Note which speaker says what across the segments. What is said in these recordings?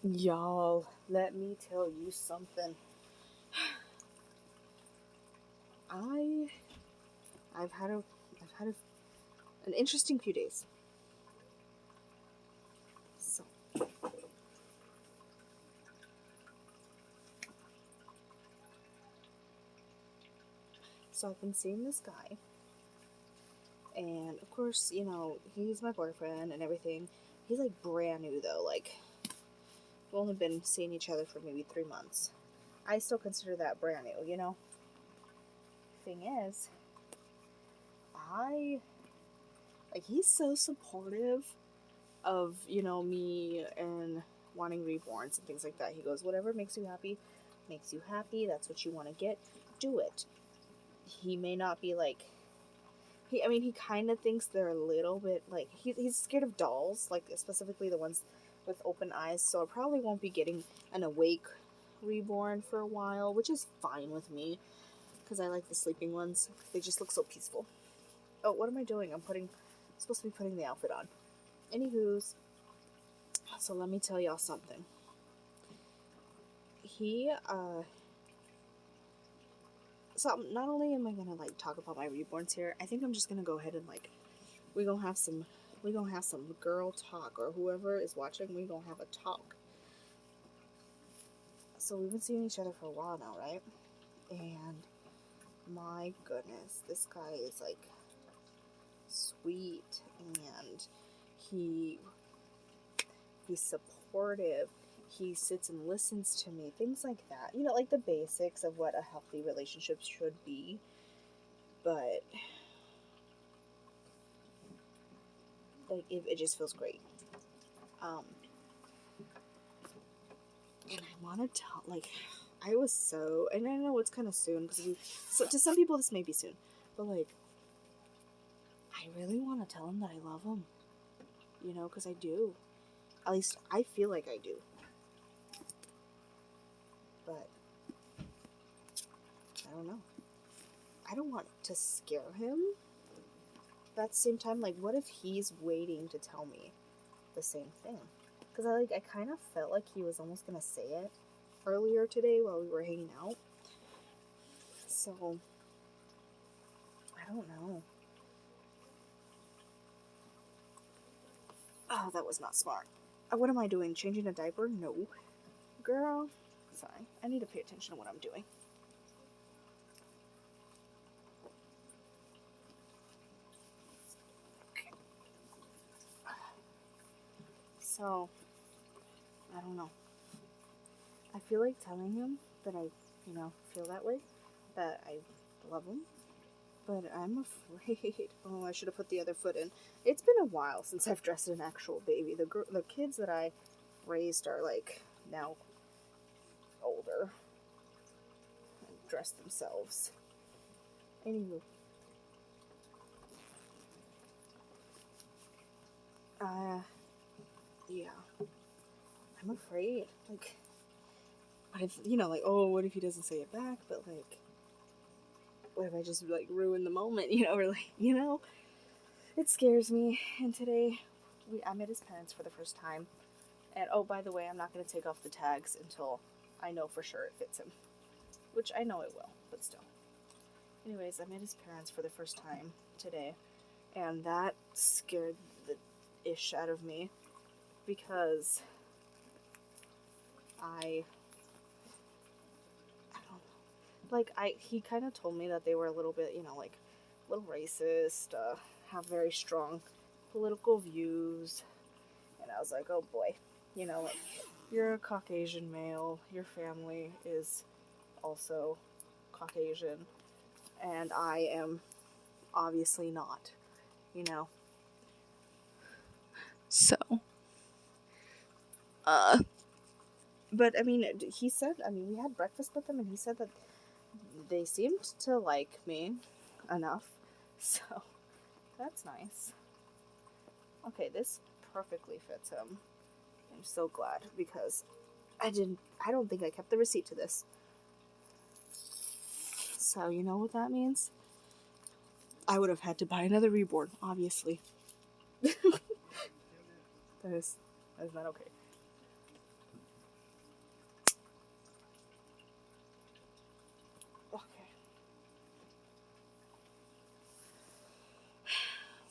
Speaker 1: Y'all, let me tell you something. I I've had an interesting few days. So so I've been seeing this guy, and of course, he's my boyfriend and everything. He's like brand new though. Like we've only been seeing each other for maybe 3 months. I still consider that brand new. Thing is, I like he's so supportive of me and wanting reborns and things like that. He goes, whatever makes you happy. That's what you want to get. Do it. He may not be like he kind of thinks they're a little bit like he's scared of dolls, like specifically the ones with open eyes. So I probably won't be getting an awake reborn for a while, which is fine with me because I like the sleeping ones. They just look so peaceful. Oh, what am I doing? Supposed to be putting the outfit on. Anywho's, so let me tell y'all something. He so not only am I gonna like talk about my reborns here, I think I'm just gonna go ahead and like we're gonna have some girl talk, or whoever is watching, we're gonna have a talk. So we've been seeing each other for a while now, right? And my goodness, this guy is like sweet, and he he's supportive. He sits and listens to me, things like that. Like the basics of what a healthy relationship should be. But like it just feels great. And I want to tell, like, I was so, and I know it's kind of soon because so to some people this may be soon, but like, I really want to tell him that I love him, because I do. At least I feel like I do. But I don't know. I don't want to scare him. But at the same time, like, what if he's waiting to tell me the same thing? Because I kind of felt like he was almost gonna say it earlier today while we were hanging out. So I don't know. Oh, that was not smart. What am I doing? Changing a diaper? No. Girl, sorry. I need to pay attention to what I'm doing. Okay. So, I don't know. I feel like telling him that I, feel that way, that I love him, but I'm afraid. Oh, I should have put the other foot in. It's been a while since I've dressed an actual baby. The kids that I raised are like now older and dress themselves. Anywho, yeah, I'm afraid. Like, what if like, oh, what if he doesn't say it back? But like, what if I just like ruin the moment? Or like, it scares me. And today, I met his parents for the first time. And oh, by the way, I'm not going to take off the tags until I know for sure it fits him, which I know it will, but still. Anyways, I met his parents for the first time today, and that scared the ish out of me because I don't know. Like, he kind of told me that they were a little bit, like, a little racist, have very strong political views, and I was like, oh boy, like, you're a Caucasian male, your family is also Caucasian, and I am obviously not, So, but I mean, he said, we had breakfast with them, and he said that they seemed to like me enough, so that's nice. Okay, this perfectly fits him. I'm so glad because I don't think I kept the receipt to this. So, you know what that means? I would have had to buy another reborn, obviously. that is not okay.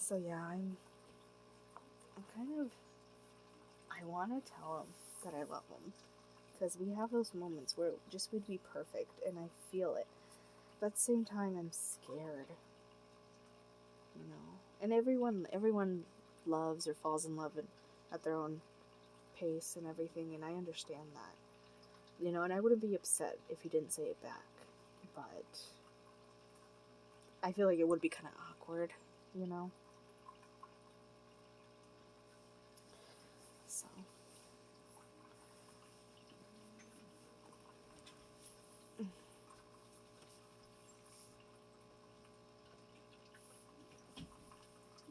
Speaker 1: So yeah, I'm kind of, I want to tell him that I love him, because we have those moments where it just would be perfect, and I feel it. But at the same time, I'm scared, you know. And everyone loves or falls in love at their own pace and everything, and I understand that, you know. And I wouldn't be upset if he didn't say it back, but I feel like it would be kind of awkward, you know. So.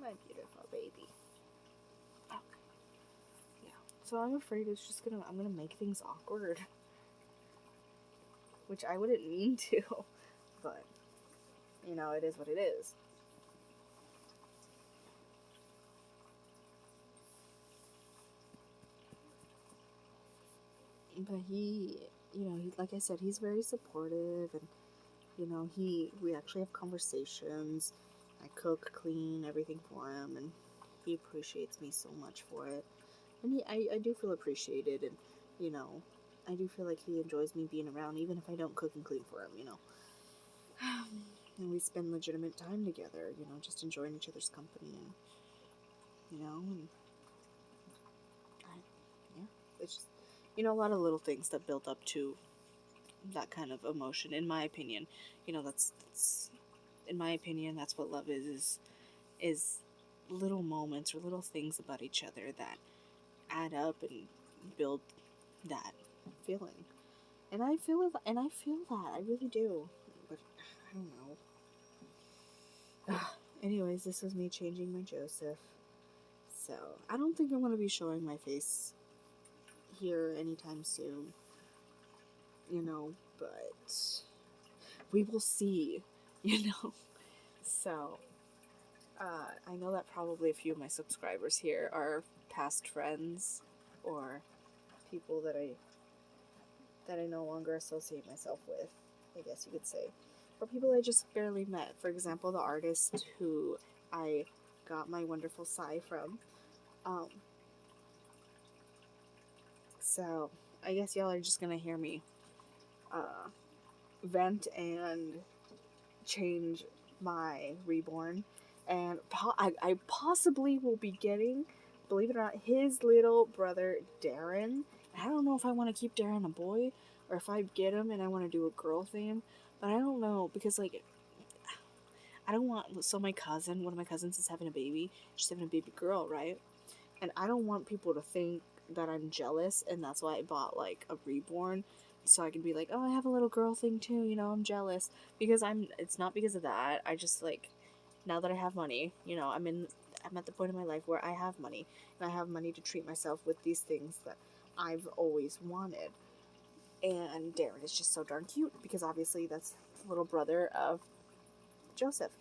Speaker 1: My beautiful baby. Okay. Yeah. So I'm afraid I'm gonna make things awkward. Which I wouldn't mean to. But, you know, it is what it is. But like I said, he's very supportive, and, you know, we actually have conversations. I cook, clean, everything for him, and he appreciates me so much for it. And I do feel appreciated, and, you know, I do feel like he enjoys me being around, even if I don't cook and clean for him, you know. And we spend legitimate time together, you know, just enjoying each other's company, and, you know, and yeah, it's just, you know, a lot of little things that build up to that kind of emotion, in my opinion. You know, that's in my opinion, that's what love is little moments or little things about each other that add up and build that feeling. And I feel that, I really do. But I don't know. Anyways, this was me changing my Joseph. So I don't think I'm gonna be showing my face here anytime soon. You know, but we will see. You know. So I know that probably a few of my subscribers here are past friends or people that I no longer associate myself with, I guess you could say. Or people I just barely met. For example, the artist who I got my wonderful sigh from. So I guess y'all are just gonna hear me vent and change my reborn. And I possibly will be getting, believe it or not, his little brother Darren. I don't know if I want to keep Darren a boy or if I get him and I want to do a girl theme, but I don't know, because like I don't want, so my cousin, one of my cousins is having a baby. She's having a baby girl, right? And I don't want people to think that I'm jealous, and that's why I bought like a reborn, so I can be like, oh, I have a little girl thing too, you know, I'm jealous. Because it's not because of that. I just, like, now that I have money, you know, I'm at the point in my life where I have money, and I have money to treat myself with these things that I've always wanted. And Darren is just so darn cute, because obviously that's the little brother of Joseph.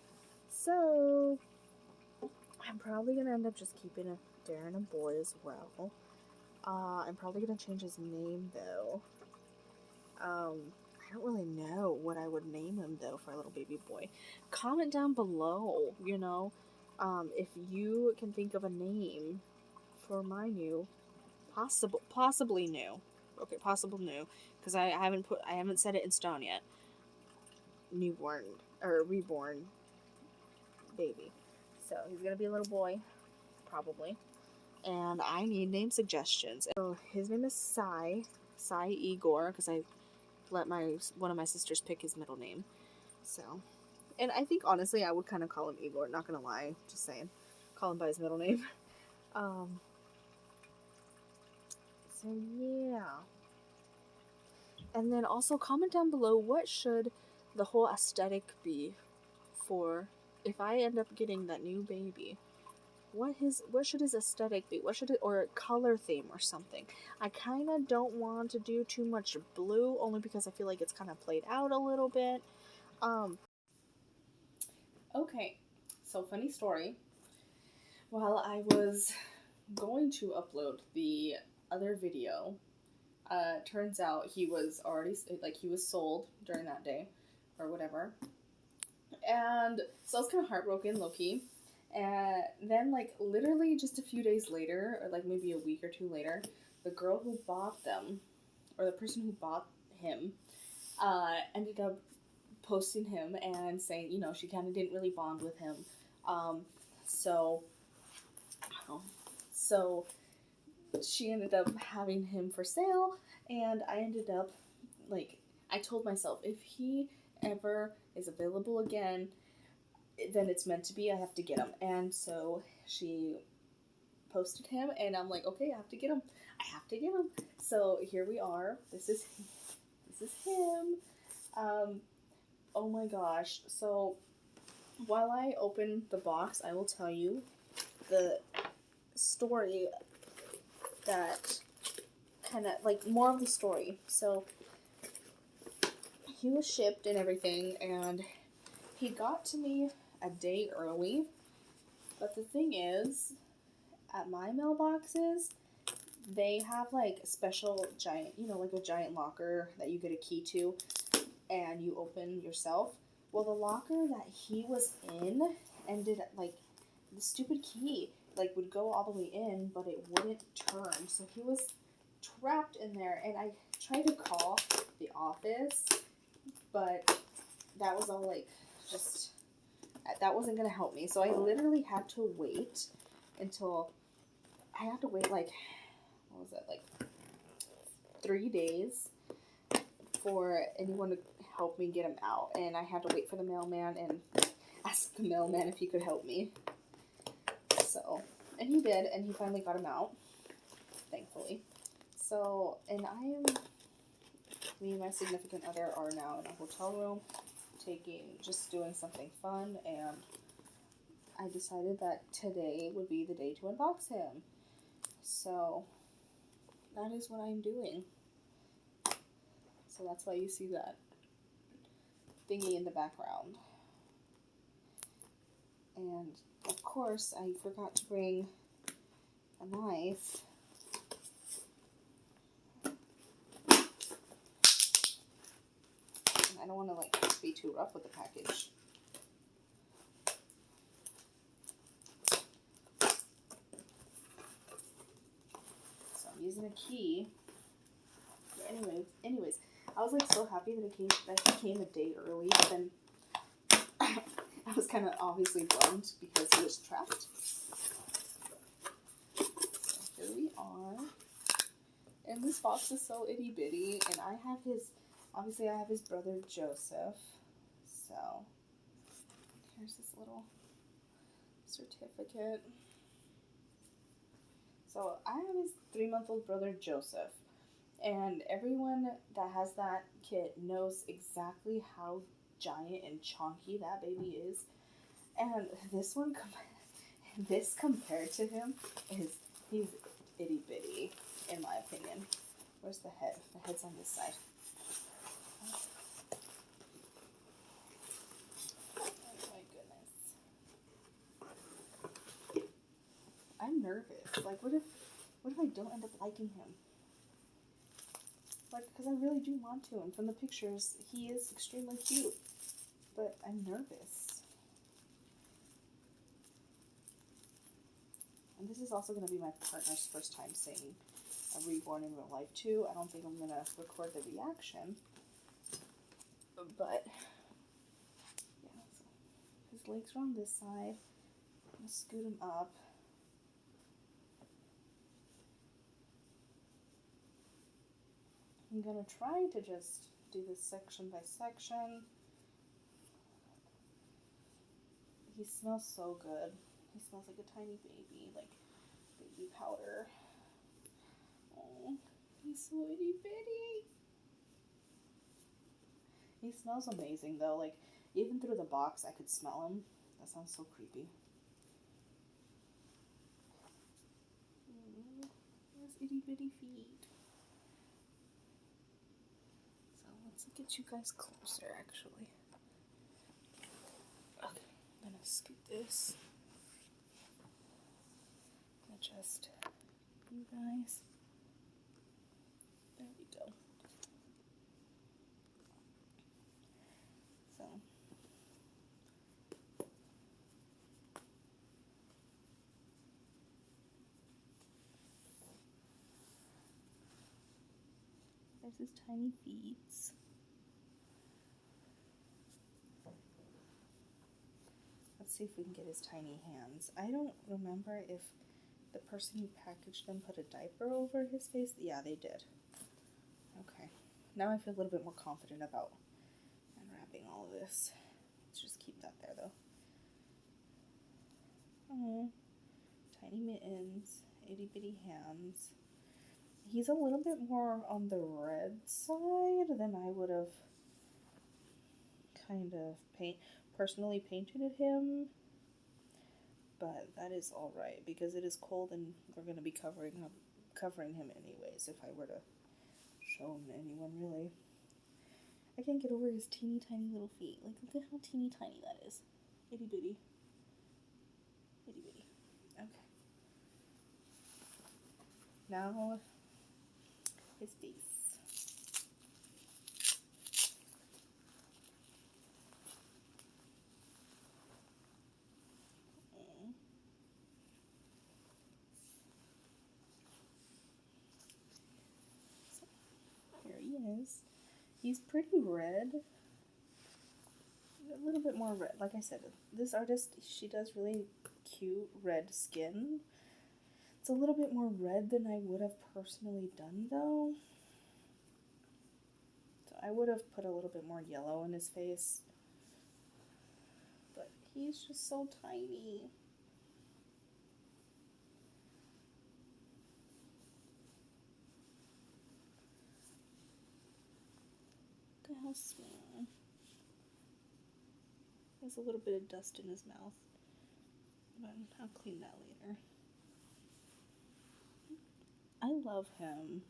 Speaker 1: So I'm probably gonna end up just keeping Darren a boy as well. I'm probably gonna change his name though. I don't really know what I would name him though for a little baby boy. Comment down below, you know, if you can think of a name for my new, possibly new. Okay, possible new, because I haven't set it in stone yet. Newborn or reborn baby. So he's gonna be a little boy, probably. And I need name suggestions. So his name is Cy Igor, because I let one of my sisters pick his middle name. So, and I think honestly I would kind of call him Igor. Not gonna lie, just saying, call him by his middle name. So yeah. And then also comment down below, what should the whole aesthetic be for if I end up getting that new baby. What should his aesthetic be? Or a color theme or something? I kind of don't want to do too much blue, only because I feel like it's kind of played out a little bit. Okay, so funny story. While I was going to upload the other video, turns out he was sold during that day, or whatever. And so I was kind of heartbroken, low-key. And then, like, literally just a few days later, or like maybe a week or two later, the girl who bought them, or the person who bought him, ended up posting him and saying, you know, she kind of didn't really bond with him. Um, so, so she ended up having him for sale, and I ended up, like, I told myself, if he ever is available again, then it's meant to be. I have to get him. And so she posted him, and I'm like, okay, I have to get him. I have to get him. So here we are. This is him. Oh my gosh. So while I open the box, I will tell you the story that kind of, like, more of the story. So he was shipped and everything, and he got to me a day early. But the thing is, at my mailboxes, they have like a special giant, you know, like a giant locker that you get a key to and you open yourself. Well, the locker that he was in ended, like, the stupid key, like, would go all the way in, but it wouldn't turn. So he was trapped in there, and I tried to call the office, but that was all, like, just, that wasn't going to help me. So I literally had to wait until, like, what was it, like 3 days for anyone to help me get him out. And I had to wait for the mailman and ask the mailman if he could help me. So, and he did, and he finally got him out, thankfully. So, and me and my significant other are now in a hotel room, just doing something fun, and I decided that today would be the day to unbox him. So, that is what I'm doing. So that's why you see that thingy in the background. And, of course, I forgot to bring a knife. And I don't want to, like, be too rough with the package. So I'm using a key. Anyways, I was, like, so happy that he came a day early, but then I was kind of obviously bummed because he was trapped. So here we are. And this box is so itty bitty, and I have his brother Joseph. So here's this little certificate. So I have his 3-month-old brother Joseph. And everyone that has that kit knows exactly how giant and chonky that baby is. And this compared to him, he's itty bitty, in my opinion. Where's the head? The head's on this side. Oh my goodness. I'm nervous. Like, what if I don't end up liking him? Like, because I really do want to, and from the pictures, he is extremely cute, but I'm nervous. And this is also going to be my partner's first time seeing a reborn in real life, too. I don't think I'm going to record the reaction, but, yeah, so his legs are on this side. I'm going to scoot him up. I'm going to try to just do this section by section. He smells so good. He smells like a tiny baby, like baby powder. Oh, he's so itty bitty. He smells amazing though. Like, even through the box, I could smell him. That sounds so creepy. His itty bitty feet. So let's look at you guys closer, actually. Okay, I'm gonna scoot this. Adjust you guys. There we go. So There's his tiny feet. Let's see if we can get his tiny hands. I don't remember if the person who packaged them put a diaper over his face. Yeah, they did. Okay. Now I feel a little bit more confident about unwrapping all of this. Let's just keep that there, though. Oh, tiny mittens, itty bitty hands. He's a little bit more on the red side than I would have kind of personally painted him. But that is all right because it is cold and we're going to be covering him anyways if I were to show him to anyone, really. I can't get over his teeny tiny little feet. Like, look at how teeny tiny that is. Itty bitty. Itty bitty. Okay. Now, his face. So, here he is. He's pretty red. A little bit more red. Like I said, this artist, she does really cute red skin. It's a little bit more red than I would have personally done, though. So I would have put a little bit more yellow in his face. But he's just so tiny. Look at how small. He has a little bit of dust in his mouth. But I'll clean that later. I love him.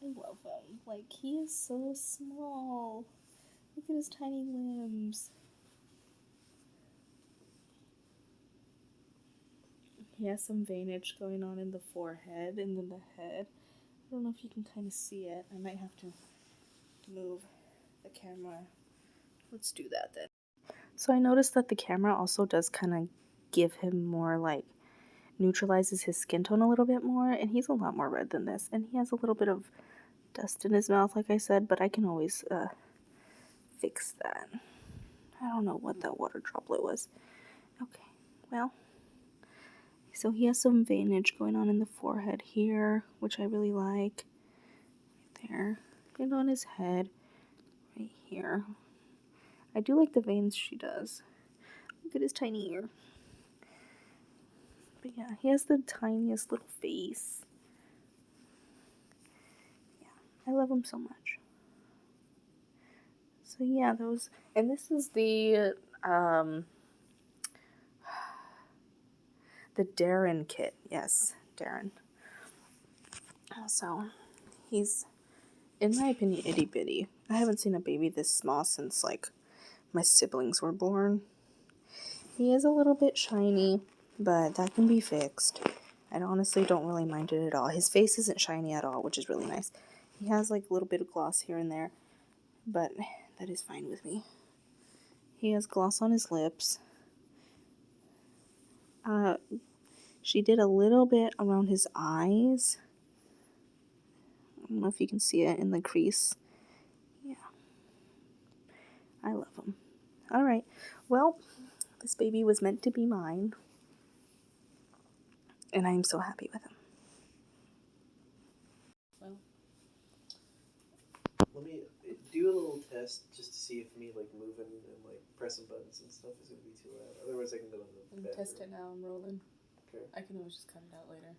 Speaker 1: I love him. Like, he is so small. Look at his tiny limbs. He has some veinage going on in the forehead and in the head. I don't know if you can kind of see it. I might have to move the camera. Let's do that then. So I noticed that the camera also does kind of give him more, like, neutralizes his skin tone a little bit more, and he's a lot more red than this. And he has a little bit of dust in his mouth, like I said, but I can always fix that. I don't know what that water droplet was. Okay, well, so he has some veinage going on in the forehead here, which I really like. Right there. And on his head, right here. I do like the veins she does. Look at his tiny ear. But yeah, he has the tiniest little face. Yeah, I love him so much. So yeah, those, and this is the Darren kit. Yes, Darren. So he's, in my opinion, itty bitty. I haven't seen a baby this small since, like, my siblings were born. He is a little bit shiny, but that can be fixed. I honestly don't really mind it at all. His face isn't shiny at all, which is really nice. He has, like, a little bit of gloss here and there, but that is fine with me. He has gloss on his lips. She did a little bit around his eyes. I don't know if you can see it in the crease. Yeah. I love him. Alright. Well, this baby was meant to be mine. And I'm so happy with him. Well,
Speaker 2: let me do a little test just to see if me, like, moving and, like, pressing buttons and stuff is going to be too loud. Otherwise, I can go in the bathroom.
Speaker 1: Test it now. I'm rolling.
Speaker 2: Okay.
Speaker 1: I can always just cut it out later.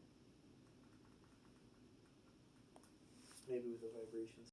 Speaker 2: Maybe with the vibrations.